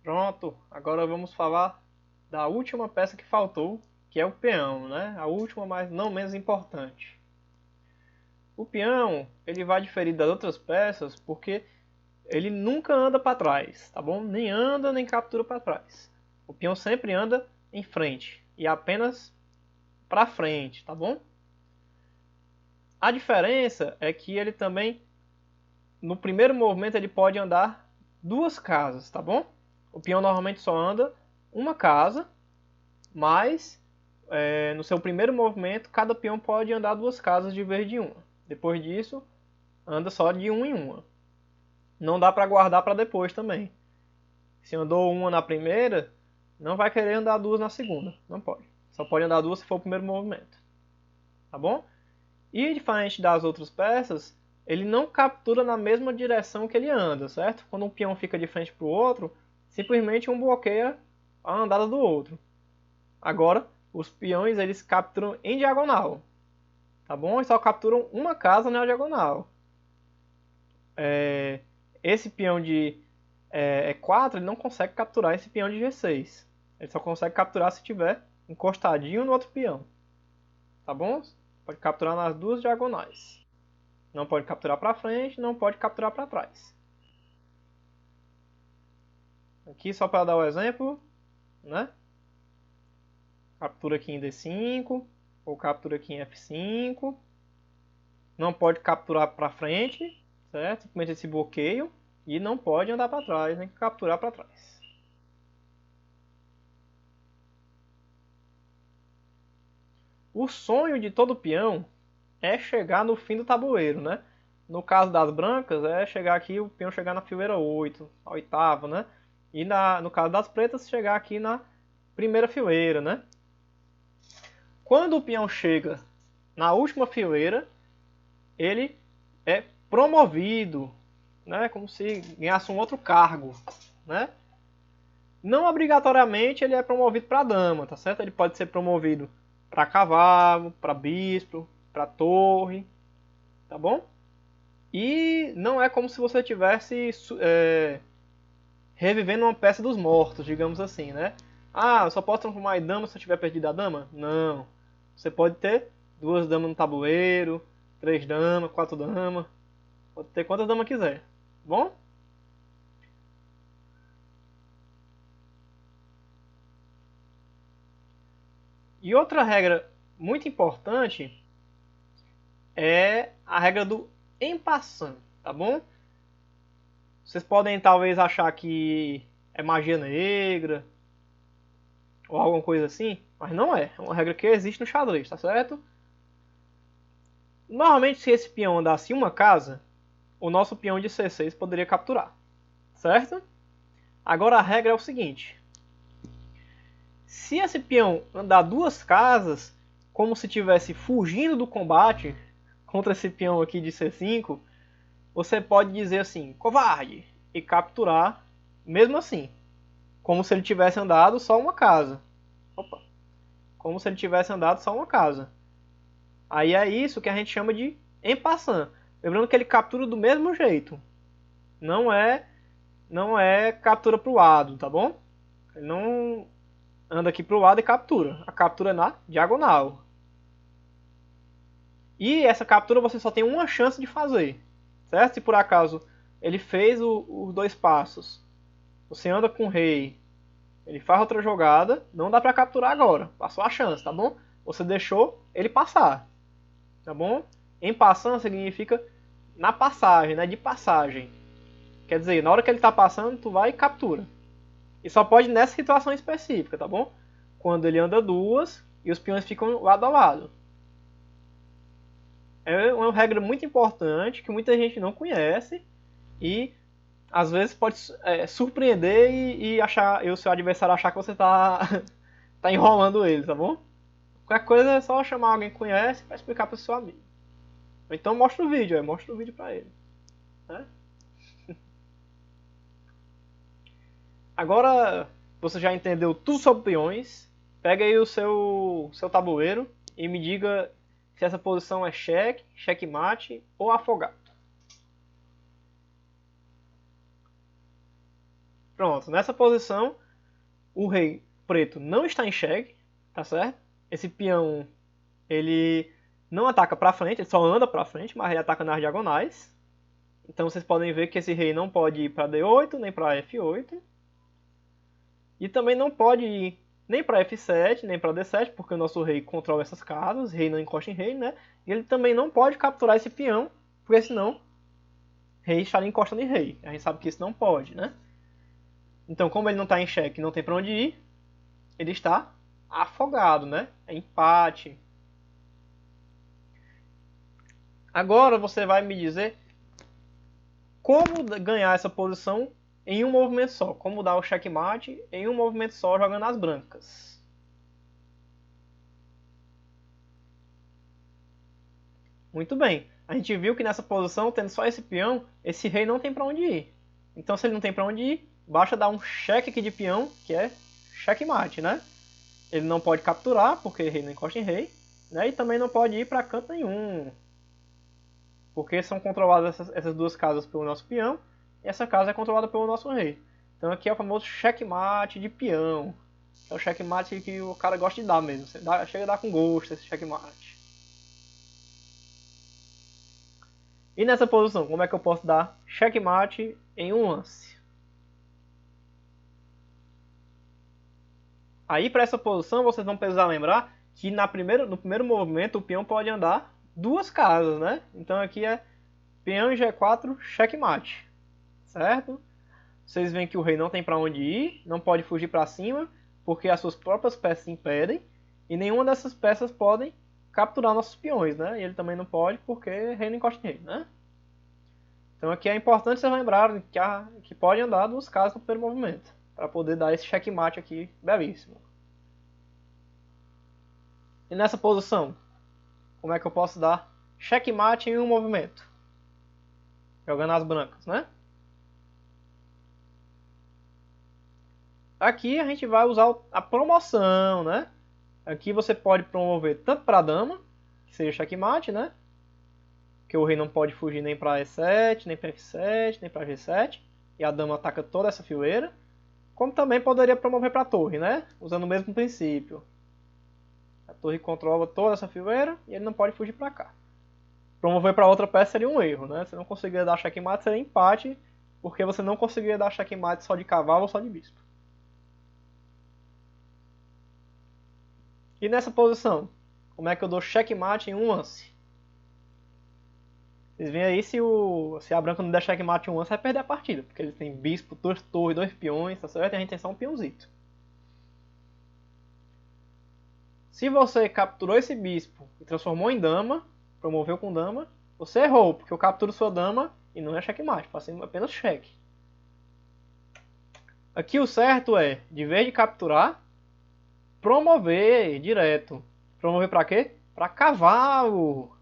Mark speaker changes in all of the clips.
Speaker 1: Pronto, agora vamos falar da última peça que faltou, que é o peão, né? A última, mas não menos importante. O peão, ele vai diferir das outras peças porque ele nunca anda para trás, tá bom? Nem anda, nem captura para trás. O peão sempre anda em frente e apenas para frente, tá bom? A diferença é que ele também, no primeiro movimento, ele pode andar duas casas, tá bom? O peão normalmente só anda uma casa, mas no seu primeiro movimento, cada peão pode andar duas casas de vez de uma. Depois disso, anda só de uma em uma. Não dá para guardar para depois também. Se andou uma na primeira, não vai querer andar duas na segunda. Não pode. Só pode andar duas se for o primeiro movimento. Tá bom? E diferente das outras peças, ele não captura na mesma direção que ele anda, certo? Quando um peão fica de frente para o outro, simplesmente um bloqueia a andada do outro. Agora, os peões eles capturam em diagonal, tá bom? E só capturam uma casa na diagonal. Esse peão de E4 ele não consegue capturar esse peão de G6. Ele só consegue capturar se tiver encostadinho no outro peão, tá bom? Pode capturar nas duas diagonais. Não pode capturar para frente, não pode capturar para trás. Aqui só para dar o exemplo, né? Captura aqui em D5 ou captura aqui em F5. Não pode capturar para frente, certo? Simplesmente esse bloqueio e não pode andar para trás, nem capturar para trás. O sonho de todo peão é chegar no fim do tabuleiro, né? No caso das brancas, é chegar aqui, o peão chegar na fileira 8, a oitava, né? E no caso das pretas, chegar aqui na primeira fileira, né? Quando o peão chega na última fileira, ele é promovido, né? Como se ganhasse um outro cargo, né? Não obrigatoriamente ele é promovido para dama, tá certo? Ele pode ser promovido para cavalo, para bispo, para torre, tá bom? E não é como se você tivesse revivendo uma peça dos mortos, digamos assim, né? Ah, eu só posso transformar em dama se eu tiver perdido a dama? Não. Você pode ter duas damas no tabuleiro, três damas, quatro damas. Pode ter quantas damas quiser. Bom? E outra regra muito importante é a regra do en passant, tá bom? Vocês podem talvez achar que é magia negra ou alguma coisa assim, mas não é. É uma regra que existe no xadrez, tá certo? Normalmente, se esse peão andasse em uma casa, o nosso peão de C6 poderia capturar, certo? Agora a regra é o seguinte: se esse peão andar duas casas, como se estivesse fugindo do combate contra esse peão aqui de C5, você pode dizer assim, covarde, e capturar mesmo assim, como se ele tivesse andado só uma casa. Opa. Como se ele tivesse andado só uma casa. Aí é isso que a gente chama de en passant. Lembrando que ele captura do mesmo jeito. Não é captura pro lado, tá bom? Ele não anda aqui pro lado e captura. A captura é na diagonal. E essa captura você só tem uma chance de fazer, certo? Se por acaso ele fez os dois passos, você anda com o rei, ele faz outra jogada, não dá para capturar agora, passou a chance, tá bom? Você deixou ele passar, tá bom? Em passando significa na passagem, né? De passagem. Quer dizer, na hora que ele tá passando, tu vai e captura. E só pode nessa situação específica, tá bom? Quando ele anda duas e os peões ficam lado a lado. É uma regra muito importante que muita gente não conhece e às vezes pode surpreender e achar, e o seu adversário achar que você tá, tá enrolando ele, tá bom? Qualquer coisa é só chamar alguém que conhece para explicar pro seu amigo. Ou então mostra o vídeo, mostra o vídeo para ele. Né? Agora você já entendeu tudo sobre peões, pega aí o seu tabuleiro e me diga se essa posição é cheque, checkmate ou afogado. Pronto, nessa posição o rei preto não está em xeque, tá certo? Esse peão, ele não ataca pra frente, ele só anda pra frente, mas ele ataca nas diagonais. Então vocês podem ver que esse rei não pode ir para D8, nem para F8. E também não pode ir nem para F7, nem para D7, porque o nosso rei controla essas casas, rei não encosta em rei, né? E ele também não pode capturar esse peão, porque senão rei estaria encostando em rei. A gente sabe que isso não pode, né? Então, como ele não está em xeque, não tem para onde ir, ele está afogado, né? É empate. Agora você vai me dizer como ganhar essa posição em um movimento só. Como dar o checkmate em um movimento só jogando as brancas. Muito bem. A gente viu que nessa posição, tendo só esse peão, esse rei não tem para onde ir. Então, se ele não tem para onde ir, basta dar um cheque aqui de peão, que é checkmate, né? Ele não pode capturar, porque rei não encosta em rei, né? E também não pode ir para canto nenhum, porque são controladas essas duas casas pelo nosso peão, e essa casa é controlada pelo nosso rei. Então aqui é o famoso checkmate de peão. É o checkmate que o cara gosta de dar mesmo. Chega a dar com gosto esse checkmate. E nessa posição, como é que eu posso dar checkmate em um lance? Aí para essa posição vocês vão precisar lembrar que no primeiro movimento o peão pode andar duas casas, né? Então aqui é peão em G4, checkmate, certo? Vocês veem que o rei não tem para onde ir, não pode fugir para cima, porque as suas próprias peças impedem, e nenhuma dessas peças podem capturar nossos peões, né? E ele também não pode, porque rei não encosta em rei, né? Então aqui é importante vocês lembrarem que pode andar duas casas no primeiro movimento, para poder dar esse checkmate aqui belíssimo. E nessa posição, como é que eu posso dar checkmate em um movimento? Jogando as brancas, né? Aqui a gente vai usar a promoção, né? Aqui você pode promover tanto para a dama, que seja checkmate, né? Que o rei não pode fugir nem para E7, nem para F7, nem para G7. E a dama ataca toda essa fileira. Como também poderia promover para a torre, né? Usando o mesmo princípio. A torre controla toda essa fileira e ele não pode fugir para cá. Promover para outra peça seria um erro, né? Você não conseguiria dar checkmate, seria empate, porque você não conseguiria dar checkmate só de cavalo ou só de bispo. E nessa posição, como é que eu dou checkmate em um lance? Vocês veem aí, se a branca não der checkmate em um lance, vai perder a partida. Porque eles têm bispo, duas torres, dois peões, tá certo? E a gente tem só um peãozito. Se você capturou esse bispo e transformou em dama, promoveu com dama, você errou, porque eu capturo sua dama e não é checkmate, passei apenas cheque. Aqui o certo é, de vez de capturar, promover direto. Promover para quê? Para cavalo.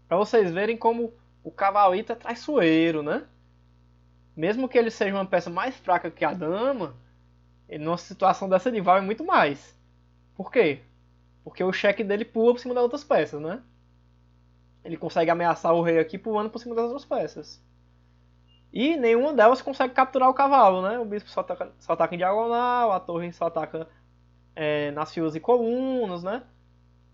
Speaker 1: Para vocês verem como o cavalito é traiçoeiro, né? Mesmo que ele seja uma peça mais fraca que a dama, ele numa situação dessa ele vale muito mais. Por quê? Porque o cheque dele pula por cima das outras peças, né? Ele consegue ameaçar o rei aqui pulando por cima das outras peças. E nenhuma delas consegue capturar o cavalo, né? O bispo só ataca em diagonal, a torre só ataca nas filas e colunas, né?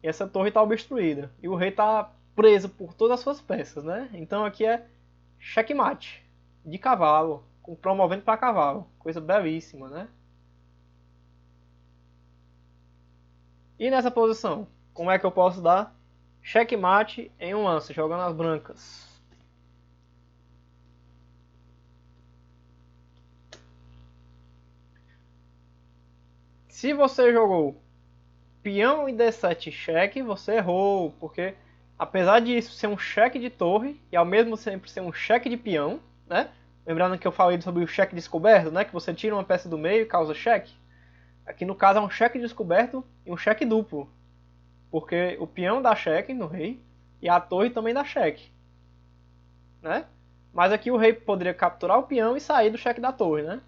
Speaker 1: E essa torre está obstruída. E o rei está preso por todas as suas peças, né? Então aqui é checkmate de cavalo, promovendo para cavalo. Coisa belíssima, né? E nessa posição, como é que eu posso dar checkmate em um lance, jogando as brancas? Se você jogou peão e D7 cheque, você errou, porque apesar disso ser um cheque de torre e ao mesmo tempo ser um cheque de peão, né? Lembrando que eu falei sobre o cheque descoberto, né? Que você tira uma peça do meio e causa cheque. Aqui no caso é um cheque descoberto e um cheque duplo, porque o peão dá cheque no rei e a torre também dá cheque, né? Mas aqui o rei poderia capturar o peão e sair do cheque da torre, né?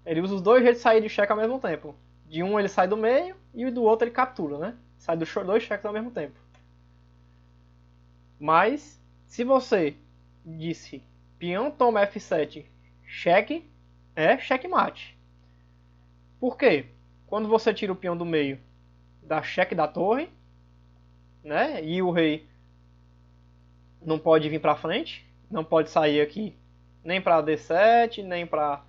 Speaker 1: Ele usa os dois jeitos de sair de cheque ao mesmo tempo. De um ele sai do meio e do outro ele captura, né? Sai dos dois cheques ao mesmo tempo. Mas, se você disse peão toma F7 cheque, é checkmate. Por quê? Quando você tira o peão do meio, dá cheque da torre, né? E o rei não pode vir para frente, não pode sair aqui nem para D7, nem para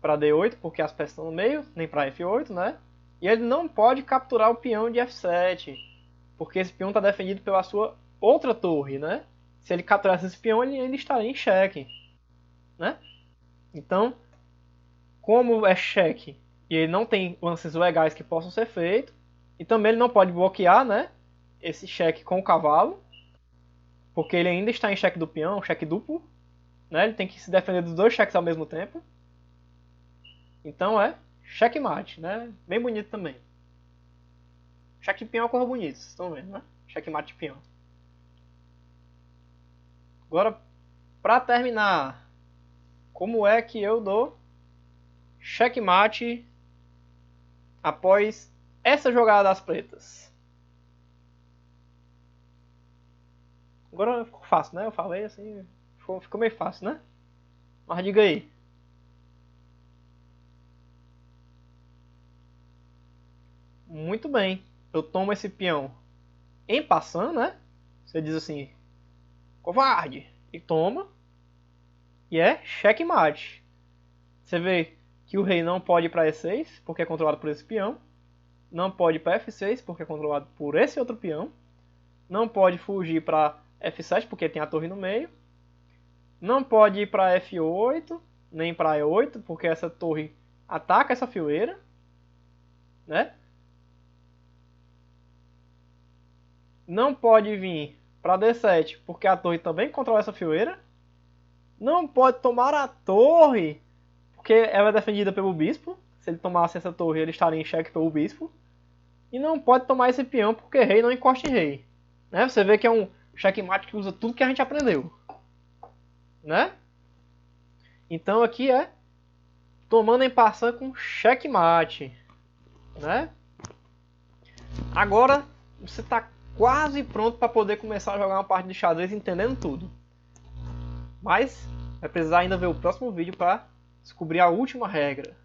Speaker 1: D8, porque as peças estão no meio, nem para F8, né? E ele não pode capturar o peão de F7, porque esse peão está defendido pela sua outra torre, né? Se ele capturasse esse peão, ele ainda estaria em xeque, né? Então, como é cheque e ele não tem lances legais que possam ser feitos, e também ele não pode bloquear, né, esse cheque com o cavalo, porque ele ainda está em cheque do peão, cheque duplo, né? Ele tem que se defender dos dois cheques ao mesmo tempo. Então é checkmate, né? Bem bonito também. Cheque de peão é uma cor bonita, vocês estão vendo, né? Checkmate de peão. Agora, para terminar, como é que eu dou checkmate após essa jogada das pretas? Agora ficou fácil, né? Eu falei assim, ficou meio fácil, né? Mas diga aí. Muito bem. Eu tomo esse peão em passando, né? Você diz assim, covarde, e toma. E é checkmate. Você vê que o rei não pode ir para E6, porque é controlado por esse peão. Não pode ir para F6, porque é controlado por esse outro peão. Não pode fugir para F7, porque tem a torre no meio. Não pode ir para F8, nem para E8, porque essa torre ataca essa fileira, né? Não pode vir para D7, porque a torre também controla essa fileira. Não pode tomar a torre, porque ela é defendida pelo bispo. Se ele tomasse essa torre, ele estaria em xeque pelo bispo. E não pode tomar esse peão, porque rei não encosta em rei. Né? Você vê que é um checkmate que usa tudo que a gente aprendeu. Né? Então aqui é tomando em passando com checkmate. Né? Agora você está quase pronto para poder começar a jogar uma parte de xadrez entendendo tudo. Mas vai precisar ainda ver o próximo vídeo para descobrir a última regra.